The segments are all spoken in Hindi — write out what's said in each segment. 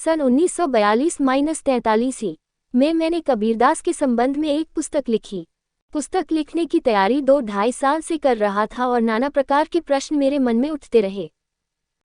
सन 1942-43 में मैंने कबीरदास के संबंध में एक पुस्तक लिखी। पुस्तक लिखने की तैयारी 2-2.5 साल से कर रहा था और नाना प्रकार के प्रश्न मेरे मन में उठते रहे।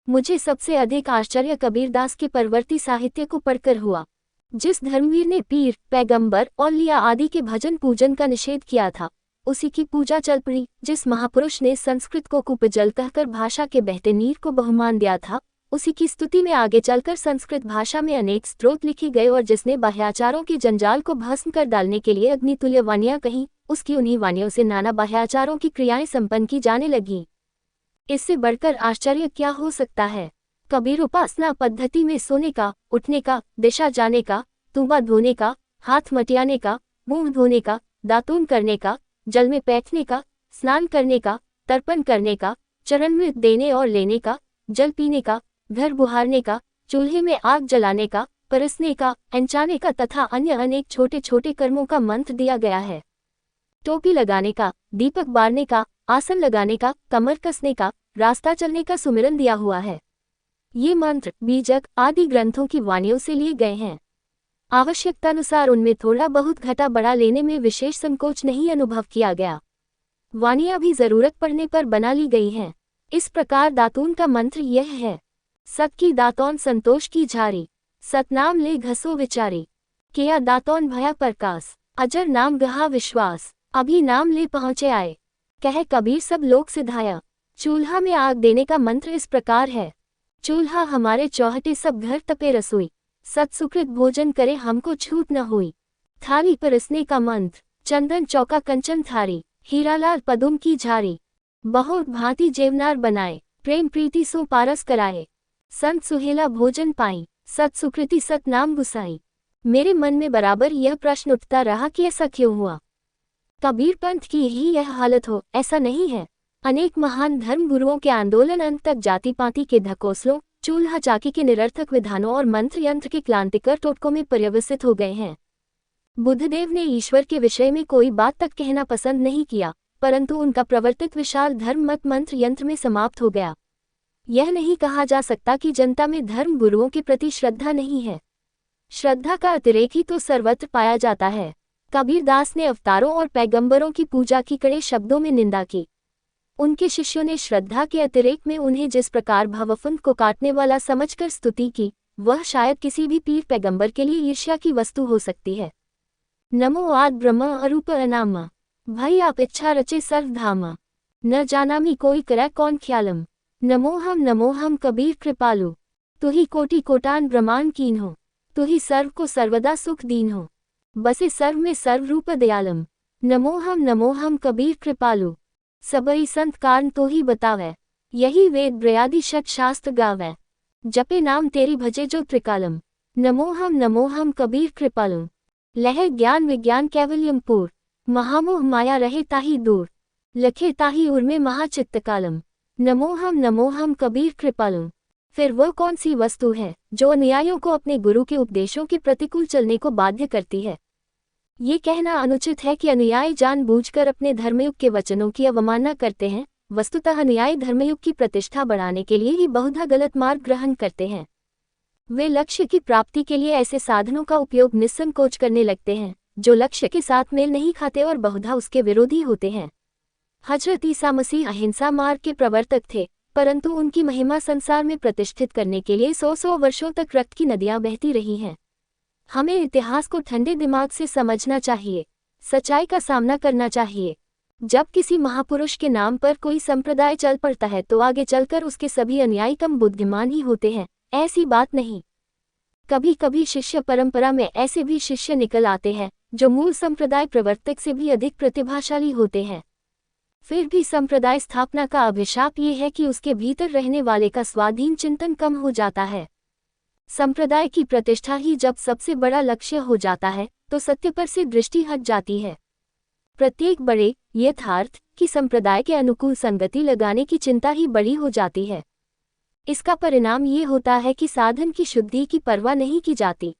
मुझे सबसे अधिक आश्चर्य कबीरदास के परवर्ती साहित्य को पढ़कर हुआ। जिस धर्मवीर ने पीर, पैगंबर, औलिया आदि के भजन पूजन का निषेध किया था, उसी की पूजा चल पड़ी। जिस महापुरुष ने संस्कृत को कुपजल कहकर भाषा के बहते नीर को बहुमान दिया था, उसी की स्तुति में आगे चलकर संस्कृत भाषा में अनेक स्त्रोत लिखे गए और जिसने बाह्याचारों के जंजाल को भस्म कर डालने के लिए अग्नितुल्य वाणियां कहीं, उसकी उन्हीं वाणियों से नाना बाह्याचारों की क्रियाएं संपन्न की जाने लगी। इससे बढ़कर आश्चर्य क्या हो सकता है। कबीर उपासना पद्धति में सोने का, उठने का, दिशा जाने का, तूबा धोने का, हाथ मटियाने का, मुंह धोने का, दातून करने का, जल में बैठने का, स्नान करने का, तर्पण करने का, चरणामृत देने और लेने का, जल पीने का, घर बुहारने का, चूल्हे में आग जलाने का, परसने का, अंचाने का तथा अन्य अनेक छोटे छोटे कर्मों का मंत्र दिया गया है। टोपी लगाने का, दीपक बारने का, आसन लगाने का, कमर कसने का, रास्ता चलने का सुमिरन दिया हुआ है। ये मंत्र बीजक आदि ग्रंथों की वाणियों से लिए गए हैं। आवश्यकतानुसार उनमें थोड़ा बहुत घटा बढ़ा लेने में विशेष संकोच नहीं अनुभव किया गया। वाणियां भी जरूरत पड़ने पर बना ली गई हैं। इस प्रकार दातून का मंत्र यह है: सत की दातौन संतोष की झारी, सतनाम ले घसो विचारी, किया दातौन भया प्रकाश, अजर नाम गहा विश्वास, अभी नाम ले पहुँचे आए, कह कबीर सब लोग सिधाया। चूल्हा में आग देने का मंत्र इस प्रकार है: चूल्हा हमारे चौहटे सब घर तपे रसोई, सत्सुकृत भोजन करे हमको छूट न हुई। थाली परसने का मंत्र: चंदन चौका कंचन थारी, हीरालाल पदुम की झारी, बहुत भांति जेवनार बनाए, प्रेम प्रीति सो पारस कराए, संत सुहेला भोजन पाई, सत्सुकृति सतनाम गुसाई। मेरे मन में बराबर यह प्रश्न उठता रहा कि ऐसा क्यों हुआ। कबीर पंथ की ही यह हालत हो, ऐसा नहीं है। अनेक महान धर्म गुरुओं के आंदोलन अंत तक जाति पाति के ढकोसलों, चूल्हा चाकी के निरर्थक विधानों और मंत्र यंत्र के क्लांतिकर टोटकों में पर्यवसित हो गए हैं। बुद्धदेव ने ईश्वर के विषय में कोई बात तक कहना पसंद नहीं किया, परंतु उनका प्रवर्तित विशाल धर्म मत मंत्र यंत्र में समाप्त हो गया। यह नहीं कहा जा सकता कि जनता में धर्म गुरुओं के प्रति श्रद्धा नहीं है। श्रद्धा का अतिरेक ही तो सर्वत्र पाया जाता है। कबीरदास ने अवतारों और पैगंबरों की पूजा की कड़े शब्दों में निंदा की। उनके शिष्यों ने श्रद्धा के अतिरेक में उन्हें जिस प्रकार भवफुंद को काटने वाला समझकर स्तुति की, वह शायद किसी भी पीर पैगंबर के लिए ईर्ष्या की वस्तु हो सकती है। नमो आद ब्रह्म अरूप अनामा, भाई आप इच्छा रचे सर्वधामा, न जानामी कोई करे कौन ख्यालम, नमो हम कबीर कृपालु, तु ही कोटि कोटान ब्रह्मांड कीन हो, तु ही सर्व को सर्वदा सुख दीन हो, बसे सर्व में सर्वरूप दयालम, नमो हम कबीर कृपालु, सबई संत कारण तो ही बतावै, यही वेद ब्रयादि षट शास्त्र गावै, जपे नाम तेरी भजे जो त्रिकालम, नमो हम कबीर कृपालु, लह ज्ञान विज्ञान कैवल्यम पूर, महामोह माया रहे ताही दूर, लखे ताही उर्मे महाचित्तकालम, नमो हम कबीर कृपालु। फिर वह कौन सी वस्तु है जो अनुयायियों को अपने गुरु के उपदेशों के प्रतिकूल चलने को बाध्य करती है। ये कहना अनुचित है कि अनुयायी जानबूझकर अपने धर्मयुग के वचनों की अवमानना करते हैं। वस्तुतः अनुयायी धर्मयुग की प्रतिष्ठा बढ़ाने के लिए ही बहुधा गलत मार्ग ग्रहण करते हैं। वे लक्ष्य की प्राप्ति के लिए ऐसे साधनों का उपयोग निस्संकोच करने लगते हैं जो लक्ष्य के साथ मेल नहीं खाते और बहुधा उसके विरोधी होते हैं। हजरत ईसा मसीह अहिंसा मार्ग के प्रवर्तक थे, परंतु उनकी महिमा संसार में प्रतिष्ठित करने के लिए 100 वर्षों तक रक्त की नदियां बहती रही हैं। हमें इतिहास को ठंडे दिमाग से समझना चाहिए, सच्चाई का सामना करना चाहिए। जब किसी महापुरुष के नाम पर कोई संप्रदाय चल पड़ता है तो आगे चलकर उसके सभी अनुयायी कम बुद्धिमान ही होते हैं, ऐसी बात नहीं। कभी कभी शिष्य परंपरा में ऐसे भी शिष्य निकल आते हैं जो मूल संप्रदाय प्रवर्तक से भी अधिक प्रतिभाशाली होते हैं। फिर भी संप्रदाय स्थापना का अभिशाप ये है कि उसके भीतर रहने वाले का स्वाधीन चिंतन कम हो जाता है। संप्रदाय की प्रतिष्ठा ही जब सबसे बड़ा लक्ष्य हो जाता है तो सत्य पर से दृष्टि हट जाती है। प्रत्येक बड़े यथार्थ की संप्रदाय के अनुकूल संगति लगाने की चिंता ही बड़ी हो जाती है। इसका परिणाम ये होता है कि साधन की शुद्धि की परवाह नहीं की जाती।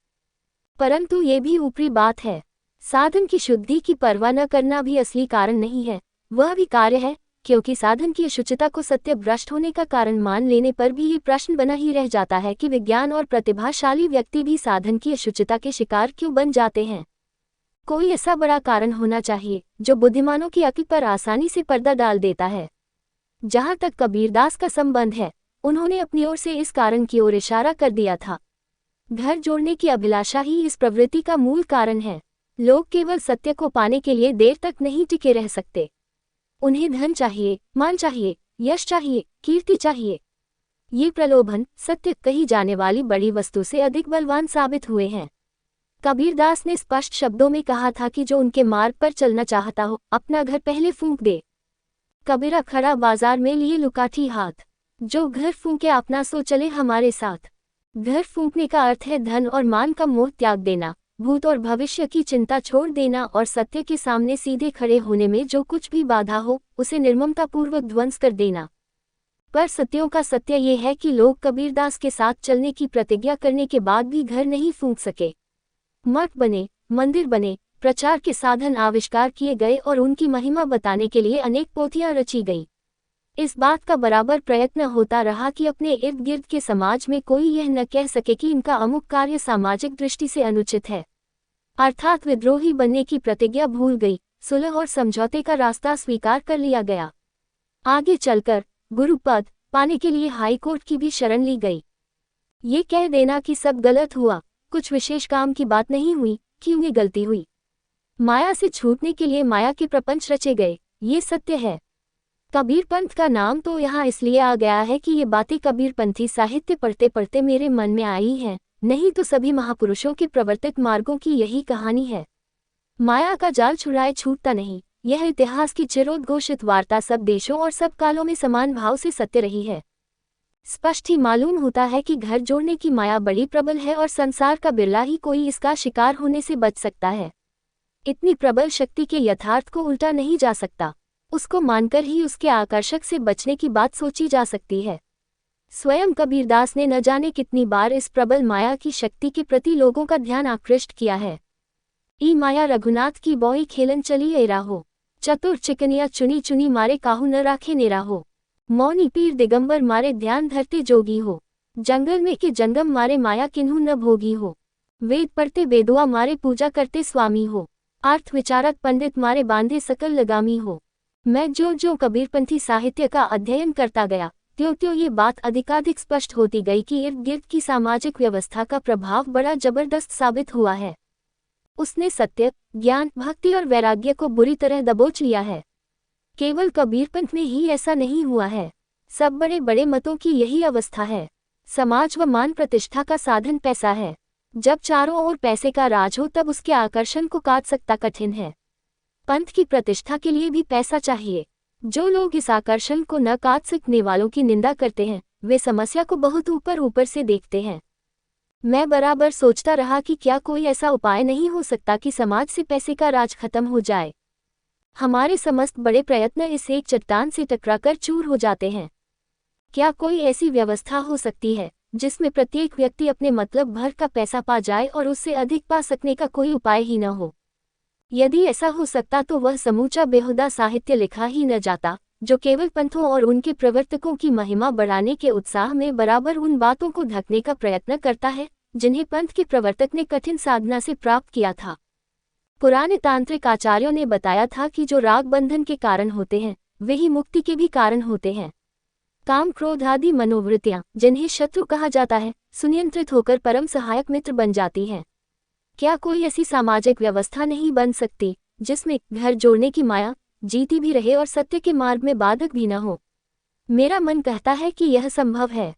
परंतु ये भी ऊपरी बात है। साधन की शुद्धि की परवाह न करना भी असली कारण नहीं है, वह भी कार्य है क्योंकि साधन की अशुचिता को सत्य भ्रष्ट होने का कारण मान लेने पर भी ये प्रश्न बना ही रह जाता है कि विज्ञान और प्रतिभाशाली व्यक्ति भी साधन की अशुचिता के शिकार क्यों बन जाते हैं। कोई ऐसा बड़ा कारण होना चाहिए जो बुद्धिमानों की अक्ल पर आसानी से पर्दा डाल देता है। जहां तक कबीरदास का संबंध है, उन्होंने अपनी ओर से इस कारण की ओर इशारा कर दिया था। घर जोड़ने की अभिलाषा ही इस प्रवृत्ति का मूल कारण है। लोग केवल सत्य को पाने के लिए देर तक नहीं टिके रह सकते। उन्हें धन चाहिए, मान चाहिए, यश चाहिए, कीर्ति चाहिए। ये प्रलोभन सत्य कही जाने वाली बड़ी वस्तु से अधिक बलवान साबित हुए हैं। कबीरदास ने स्पष्ट शब्दों में कहा था कि जो उनके मार्ग पर चलना चाहता हो, अपना घर पहले फूंक दे। कबीरा खड़ा बाजार में लिए लुकाठी हाथ, जो घर फूंके अपना सो चले हमारे साथ। घर फूंकने का अर्थ है धन और मान का मोह त्याग देना, भूत और भविष्य की चिंता छोड़ देना और सत्य के सामने सीधे खड़े होने में जो कुछ भी बाधा हो उसे निर्ममतापूर्वक ध्वंस कर देना। पर सत्यों का सत्य ये है कि लोग कबीरदास के साथ चलने की प्रतिज्ञा करने के बाद भी घर नहीं फूंक सके। मठ बने, मंदिर बने, प्रचार के साधन आविष्कार किए गए और उनकी महिमा बताने के लिए अनेक पोथियां रची गईं। इस बात का बराबर प्रयत्न होता रहा कि अपने इर्द गिर्द के समाज में कोई यह न कह सके कि इनका अमुक कार्य सामाजिक दृष्टि से अनुचित है। अर्थात विद्रोही बनने की प्रतिज्ञा भूल गई, सुलह और समझौते का रास्ता स्वीकार कर लिया गया। आगे चलकर गुरुपद पाने के लिए हाईकोर्ट की भी शरण ली गई। ये कह देना कि सब गलत हुआ, कुछ विशेष काम की बात नहीं हुई, क्यों ये गलती हुई। माया से छूटने के लिए माया के प्रपंच रचे गए, ये सत्य है। कबीर पंथ का नाम तो यहाँ इसलिए आ गया है कि ये बातें कबीरपंथी साहित्य पढ़ते पढ़ते मेरे मन में आई हैं, नहीं तो सभी महापुरुषों के प्रवर्तित मार्गों की यही कहानी है। माया का जाल छुड़ाए छूटता नहीं, यह इतिहास की चिरोद्घोषित वार्ता सब देशों और सब कालों में समान भाव से सत्य रही है। स्पष्ट ही मालूम होता है कि घर जोड़ने की माया बड़ी प्रबल है और संसार का बिरला ही कोई इसका शिकार होने से बच सकता है। इतनी प्रबल शक्ति के यथार्थ को उल्टा नहीं जा सकता, उसको मानकर ही उसके आकर्षक से बचने की बात सोची जा सकती है। स्वयं कबीरदास ने न जाने कितनी बार इस प्रबल माया की शक्ति के प्रति लोगों का ध्यान आकृष्ट किया है। ई माया रघुनाथ की बौई खेलन चली एरा हो, चतुर चिकनिया चुनी चुनी मारे काहू न राखे नेरा हो। मौनी पीर दिगंबर मारे ध्यान धरते जोगी हो, जंगल में के जंगम मारे माया किन्हू न भोगी हो। वेद पढ़ते वेदुआ मारे पूजा करते स्वामी हो, अर्थ विचारक पंडित मारे बांधे सकल लगामी हो। मैं जो कबीरपंथी साहित्य का अध्ययन करता गया, त्यों ये बात अधिकाधिक स्पष्ट होती गई कि इर्द गिर्द की सामाजिक व्यवस्था का प्रभाव बड़ा जबरदस्त साबित हुआ है। उसने सत्य, ज्ञान, भक्ति और वैराग्य को बुरी तरह दबोच लिया है। केवल कबीरपंथ में ही ऐसा नहीं हुआ है, सब बड़े बड़े मतों की यही अवस्था है। समाज व मान प्रतिष्ठा का साधन पैसा है। जब चारों ओर पैसे का राज हो तब उसके आकर्षण को काट सकता कठिन है। पंथ की प्रतिष्ठा के लिए भी पैसा चाहिए। जो लोग इस आकर्षण को न काट सकने वालों की निंदा करते हैं, वे समस्या को बहुत ऊपर ऊपर से देखते हैं। मैं बराबर सोचता रहा कि क्या कोई ऐसा उपाय नहीं हो सकता कि समाज से पैसे का राज खत्म हो जाए। हमारे समस्त बड़े प्रयत्न इस एक चट्टान से टकराकर चूर हो जाते हैं। क्या कोई ऐसी व्यवस्था हो सकती है जिसमें प्रत्येक व्यक्ति अपने मतलब भर का पैसा पा जाए और उससे अधिक पा सकने का कोई उपाय ही न हो? यदि ऐसा हो सकता तो वह समूचा बेहुदा साहित्य लिखा ही न जाता, जो केवल पंथों और उनके प्रवर्तकों की महिमा बढ़ाने के उत्साह में बराबर उन बातों को ढकने का प्रयत्न करता है जिन्हें पंथ के प्रवर्तक ने कठिन साधना से प्राप्त किया था। पुराने तांत्रिक आचार्यों ने बताया था कि जो राग बंधन के कारण होते हैं, वे ही मुक्ति के भी कारण होते हैं। काम, क्रोध आदि मनोवृत्तियां, जिन्हें शत्रु कहा जाता है, सुनियंत्रित होकर परम सहायक मित्र बन जाती हैं। क्या कोई ऐसी सामाजिक व्यवस्था नहीं बन सकती जिसमें घर जोड़ने की माया जीती भी रहे और सत्य के मार्ग में बाधक भी न हो? मेरा मन कहता है कि यह संभव है।